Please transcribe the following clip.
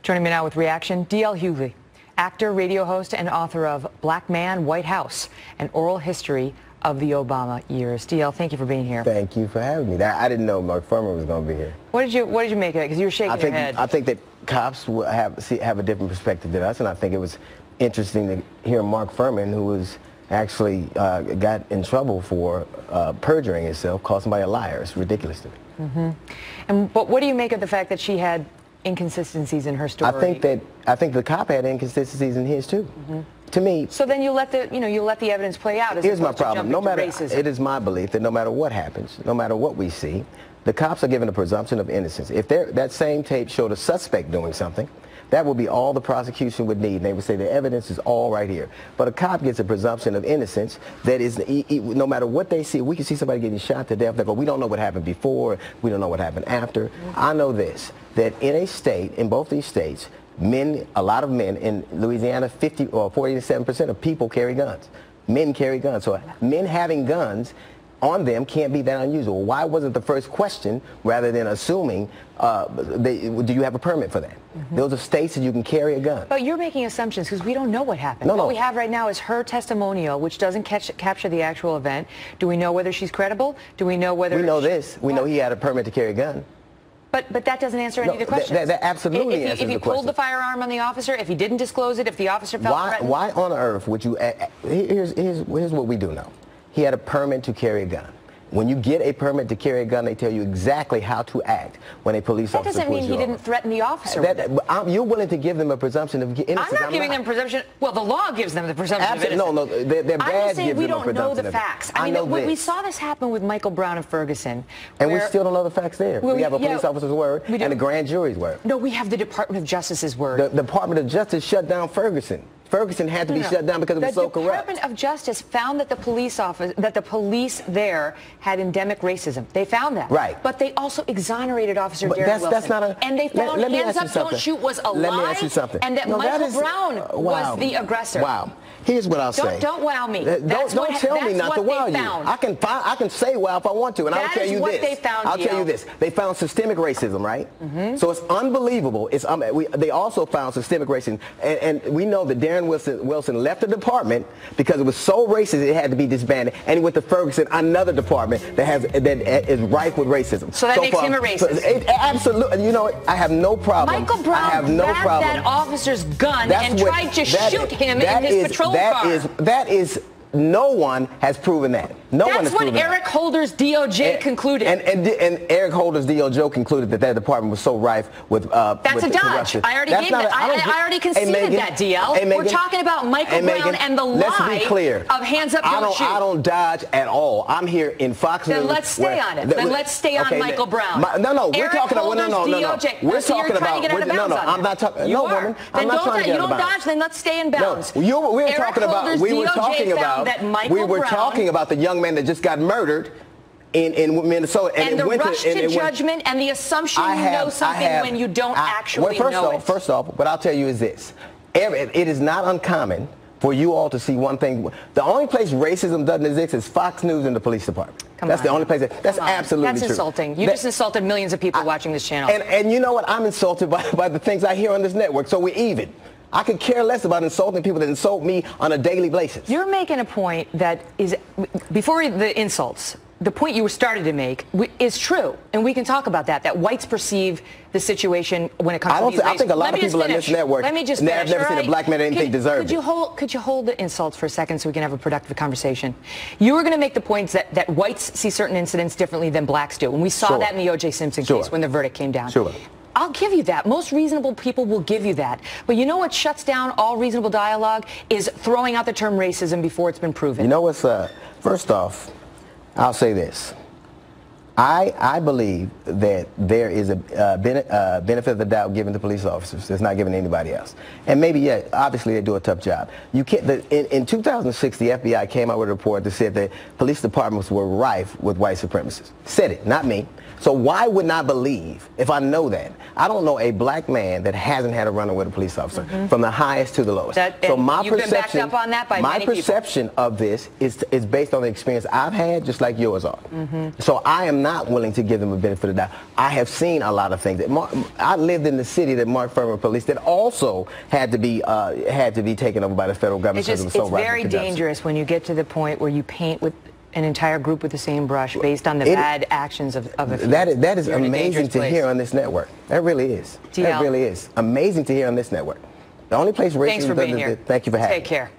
Joining me now with reaction, D.L. Hughley, actor, radio host, and author of Black Man, White House, an oral history of the Obama years. D.L., thank you for being here. Thank you for having me. I didn't know Mark Furman was going to be here. What did you make of it? Because you were shaking your head. I think that cops will have a different perspective than us, and I think it was interesting to hear Mark Furman, who was actually got in trouble for perjuring himself, called somebody a liar. It's ridiculous to me. But what do you make of the fact that she had inconsistencies in her story? I think the cop had inconsistencies in his too. To me. So then you let the evidence play out. Here's my problem. It is my belief that no matter what happens, no matter what we see, the cops are given a presumption of innocence. If that same tape showed a suspect doing something, that would be all the prosecution would need. And they would say the evidence is all right here. But a cop gets a presumption of innocence that is, no matter what they see, we can see somebody getting shot to death. They go, we don't know what happened before. We don't know what happened after. I know this, that in a state, in both these states, a lot of men in Louisiana, 50 or 47% of people carry guns. Men carry guns. So men having guns on them can't be that unusual. Why wasn't the first question, rather than assuming, do you have a permit for that? Those are states that you can carry a gun. But you're making assumptions because we don't know what happened. What we have right now is her testimonial, which doesn't capture the actual event. Do we know whether she's credible? Do we know whether... We know this. We know he had a permit to carry a gun. But that doesn't answer any of the questions. That absolutely answers the question. If he pulled the firearm on the officer, if he didn't disclose it, if the officer felt threatened... Why on earth would you... Here's what we do know. He had a permit to carry a gun. When you get a permit to carry a gun, they tell you exactly how to act when a police officer pulls you over. That doesn't mean he didn't threaten the officer. You're willing to give them a presumption of innocence. I'm not giving them presumption. Well, the law gives them the presumption of innocence. No, their badge gives them a presumption. We don't know the facts. I mean, we saw this happen with Michael Brown and Ferguson. And we still don't know the facts there. We have a police officer's word and a grand jury's word. No, we have the Department of Justice's word. The Department of Justice shut down Ferguson. Ferguson had to be shut down because it was so corrupt. The Department of Justice found that the police there had endemic racism. They found that. Right. But they also exonerated Officer Darren Wilson. That's not a... And they found Hands Up, Don't Shoot was a lie. Let me ask you something. And that Michael Brown was the aggressor. Wow. Here's what I'll say. Don't wow me. Don't tell me not to wow you. I can say wow if I want to, and I'll tell you this. I'll tell you this. They found systemic racism, right? So it's unbelievable. They also found systemic racism, and we know that Darren Wilson left the department because it was so racist it had to be disbanded, and he went to Ferguson, another department that is rife with racism. So that makes him a racist. Absolutely. You know what? I have no problem. Michael Brown grabbed that officer's gun and tried to shoot him in his patrol car. That is, no one has proven that. That's what Eric Holder's DOJ concluded. And Eric Holder's DOJ concluded that Department was so rife with That's a dodge. I already conceded that, DL. We're talking about Michael Brown and the lie of Hands Up, Don't Shoot. I don't dodge at all. I'm here in Fox News. Then let's stay on it. Then let's stay on Michael Brown. No, we're talking about... No. We're talking about... No, I'm not talking... No, woman. I'm not trying to get out of bounds. You don't dodge, then let's stay in bounds. We were talking about the young man that just got murdered in Minnesota. And the rush to judgment and the assumption you know something when you don't actually know it. First off, what I'll tell you is this. It is not uncommon for you all to see one thing. The only place racism doesn't exist is Fox News and the police department. That's the only place. That's absolutely true. That's insulting. You just insulted millions of people watching this channel. And you know what? I'm insulted by the things I hear on this network, so we're even. I could care less about insulting people that insult me on a daily basis. You're making a point that is, before the insults, the point you started to make is true, and we can talk about that whites perceive the situation when it comes to these races. I think a lot of people on this network have never seen a black man that didn't think deserved it. Could you hold the insults for a second so we can have a productive conversation? You were going to make the points that whites see certain incidents differently than blacks do, and we saw that in the O.J. Simpson case when the verdict came down. I'll give you that. Most reasonable people will give you that. But you know what shuts down all reasonable dialogue is throwing out the term racism before it's been proven. You know what's, first off, I'll say this. I believe that there is a benefit of the doubt given to police officers that's not given to anybody else. And maybe, obviously they do a tough job. You can't, in 2006, the FBI came out with a report that said that police departments were rife with white supremacists. Said it, not me. So why wouldn't I believe if I know that? I don't know a black man that hasn't had a run-in with a police officer, from the highest to the lowest. So my you've been backed up on that by my many perception people. Of this is based on the experience I've had, just like yours are. So I am not willing to give them a benefit of the doubt. I have seen a lot of things. I lived in the city that Mark Furman Police that also had to be taken over by the federal government. It's very dangerous when you get to the point where you paint with an entire group with the same brush based on the bad actions of a few. That is amazing to hear on this network. That really is. TL. That really is amazing to hear on this network. The only place racism. Thanks for being here. Thank you for having me. Take care.